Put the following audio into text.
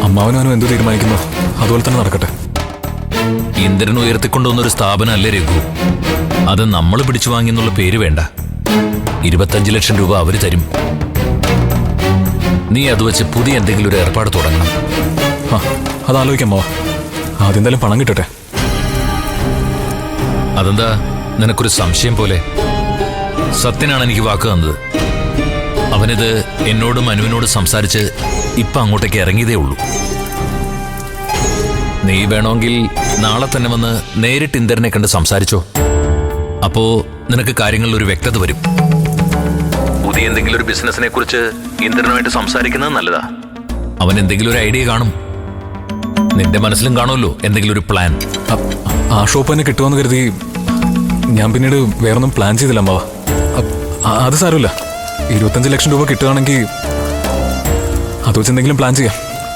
അമ്മാവനും എന്ത് തീരുമാനിക്കുന്നു അതുപോലെ തന്നെ നടക്കട്ടെ. ഇന്ദ്രൻ ഉയർത്തിക്കൊണ്ടുവന്നൊരു സ്ഥാപനം അല്ലേ രഘു. അത് നമ്മൾ പിടിച്ചു വാങ്ങിയെന്നുള്ള പേര് വേണ്ട. 25 ലക്ഷം രൂപ അവര് തരും. നീ അത് വെച്ച് പുതിയ എന്തെങ്കിലും ഒരു ഏർപ്പാട് തുടങ്ങണം. അതാലോചിക്കാം അമ്മാവ. ആദ്യം എന്തായാലും പണം കിട്ടട്ടെ. അതെന്താ നിനക്കൊരു സംശയം പോലെ? സത്യനാണ് എനിക്ക് വാക്ക് തന്നത്. അവനിത് എന്നോടും അനുവിനോട് സംസാരിച്ച് ഇപ്പൊ അങ്ങോട്ടേക്ക് ഇറങ്ങിയതേ ഉള്ളൂ. നീ വേണമെങ്കിൽ നാളെ തന്നെ വന്ന് നേരിട്ട് ഇന്ദ്രനെ കണ്ട് സംസാരിച്ചോ. അപ്പോ നിനക്ക് കാര്യങ്ങളിൽ ഒരു വ്യക്തത വരും. പുതിയ എന്തെങ്കിലും ഒരു ബിസിനസിനെ കുറിച്ച് ഇന്ദ്രനുമായിട്ട് സംസാരിക്കുന്നത് നല്ലതാ. അവൻ എന്തെങ്കിലും ഒരു ഐഡിയ കാണും. നിന്റെ മനസ്സിലും കാണുമല്ലോ എന്തെങ്കിലും ഒരു പ്ലാൻ. ആ ഷോപ്പ് തന്നെ കിട്ടുമെന്ന് കരുതി ഞാൻ പിന്നീട് വേറൊന്നും പ്ലാൻ ചെയ്തില്ല അമ്മാവ. അത് സാരമില്ല. 25 ലക്ഷം രൂപ കിട്ടുകയാണെങ്കിൽ അത് വെച്ച് എന്തെങ്കിലും പ്ലാൻ ചെയ്യാം.